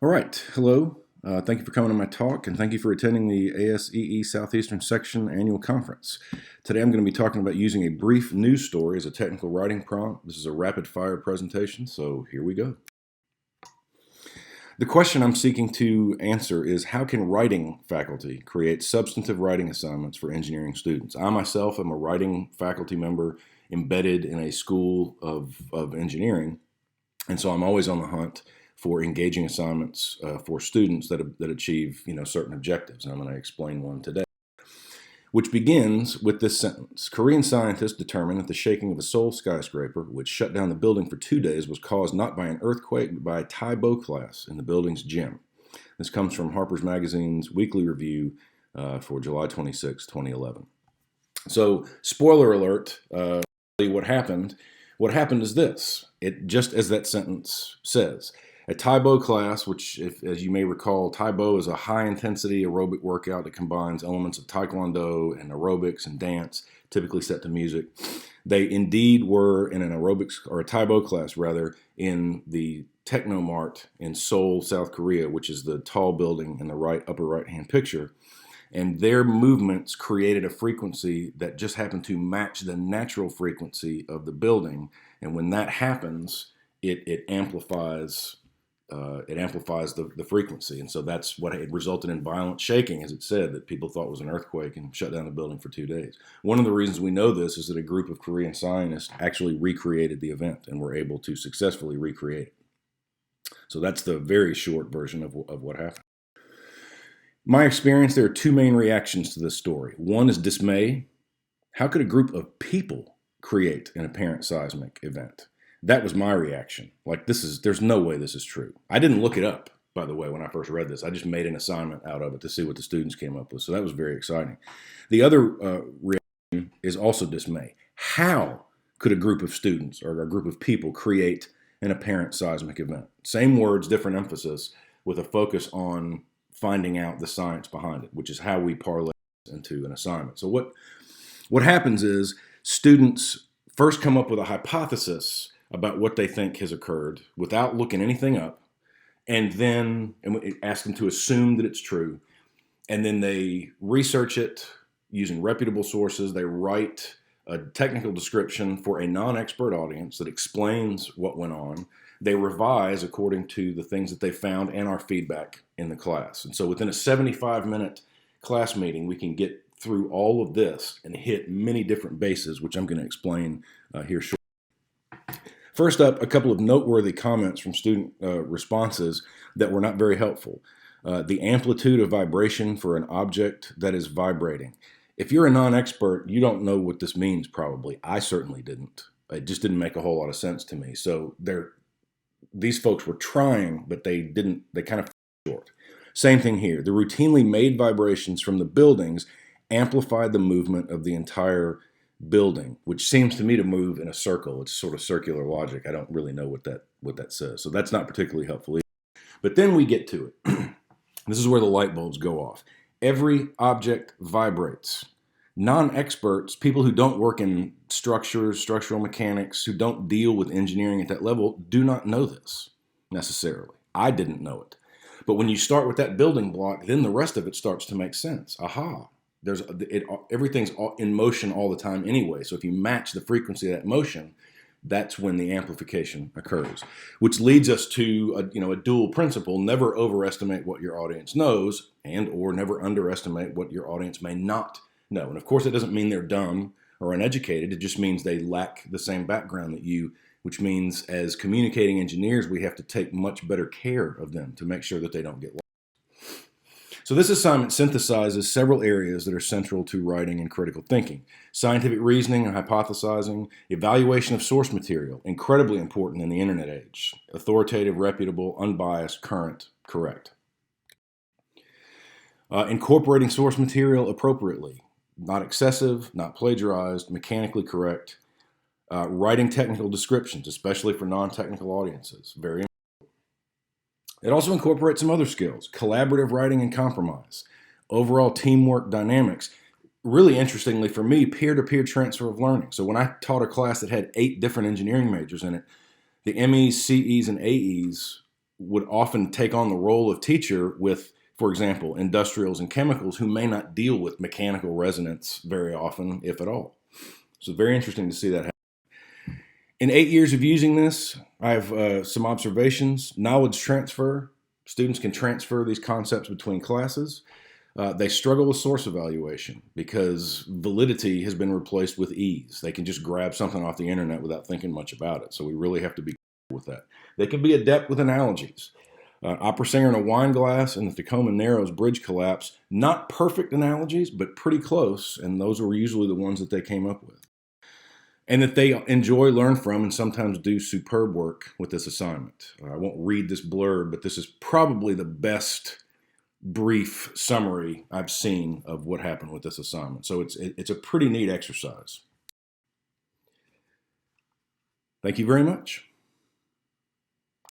All right, hello. Thank you for coming to my talk, and thank you for attending the ASEE Southeastern Section Annual Conference. Today I'm going to be talking about using a brief news story as a technical writing prompt. This is a rapid-fire presentation, so here we go. The question I'm seeking to answer is, how can writing faculty create substantive writing assignments for engineering students? I myself am a writing faculty member embedded in a school of engineering, and so I'm always on the hunt for engaging assignments for students that achieve certain objectives. And I'm going to explain one today, which begins with this sentence. Korean scientists determined that the shaking of a Seoul skyscraper, which shut down the building for 2 days, was caused not by an earthquake, but by a Taibo class in the building's gym. This comes from Harper's Magazine's weekly review for July 26, 2011. So, spoiler alert, what happened is this. It just as that sentence says. A Taibo class, which, as you may recall, Taibo is a high-intensity aerobic workout that combines elements of taekwondo and aerobics and dance, typically set to music. They indeed were in an aerobics, or a Taibo class rather, in the Techno Mart in Seoul, South Korea, which is the tall building in the upper right-hand picture. And their movements created a frequency that just happened to match the natural frequency of the building. And when that happens, it amplifies the frequency. And so that's what it resulted in violent shaking, as it said, that people thought was an earthquake and shut down the building for 2 days. One of the reasons we know this is that a group of Korean scientists actually recreated the event and were able to successfully recreate it. So that's the very short version of what happened. My experience, there are two main reactions to this story. One is dismay. How could a group of people create an apparent seismic event? That was my reaction. There's no way this is true. I didn't look it up, by the way, when I first read this. I just made an assignment out of it to see what the students came up with. So that was very exciting. The other reaction is also dismay. How could a group of students or a group of people create an apparent seismic event? Same words, different emphasis, with a focus on finding out the science behind it, which is how we parlay into an assignment. So what happens is students first come up with a hypothesis about what they think has occurred without looking anything up, and then ask them to assume that it's true, and then they research it using reputable sources. They write a technical description for a non-expert audience that explains what went on. They revise according to the things that they found and our feedback in the class. And so within a 75-minute class meeting, we can get through all of this and hit many different bases, which I'm going to explain here shortly. First up, a couple of noteworthy comments from student responses that were not very helpful. The amplitude of vibration for an object that is vibrating. If you're a non-expert, you don't know what this means probably. I certainly didn't. It just didn't make a whole lot of sense to me. So these folks were trying, but they kind of fell short. Same thing here. The routinely made vibrations from the buildings amplified the movement of the entire building, which seems to me to move in a circle. It's sort of circular logic. I don't really know what that says. So that's not particularly helpful either. But then we get to it. This is where the light bulbs go off. Every object vibrates. Non-experts, people who don't work in structural mechanics, who don't deal with engineering at that level, do not know this necessarily. I didn't know it. But when you start with that building block, then the rest of it starts to make sense. Aha. Everything's in motion all the time anyway. So if you match the frequency of that motion, that's when the amplification occurs, which leads us to a dual principle: never overestimate what your audience knows, or never underestimate what your audience may not know. And of course, it doesn't mean they're dumb or uneducated. It just means they lack the same background that you, which means as communicating engineers, we have to take much better care of them to make sure that they don't get lost. So this assignment synthesizes several areas that are central to writing and critical thinking: scientific reasoning and hypothesizing, evaluation of source material, incredibly important in the internet age, authoritative, reputable, unbiased, current, correct. Incorporating source material appropriately, not excessive, not plagiarized, mechanically correct. Writing technical descriptions, especially for non-technical audiences, very important. It also incorporates some other skills: collaborative writing and compromise, overall teamwork dynamics. Really interestingly for me, peer-to-peer transfer of learning. So when I taught a class that had 8 different engineering majors in it, the MEs, CEs, and AEs would often take on the role of teacher with, for example, industrials and chemicals who may not deal with mechanical resonance very often, if at all. So very interesting to see that happen. In 8 years of using this, I have some observations. Knowledge transfer. Students can transfer these concepts between classes. They struggle with source evaluation because validity has been replaced with ease. They can just grab something off the internet without thinking much about it. So we really have to be careful with that. They can be adept with analogies. Opera singer in a wine glass and the Tacoma Narrows bridge collapse. Not perfect analogies, but pretty close. And those were usually the ones that they came up with. And that they enjoy, learn from, and sometimes do superb work with this assignment. I won't read this blurb, but this is probably the best brief summary I've seen of what happened with this assignment. So it's a pretty neat exercise. Thank you very much.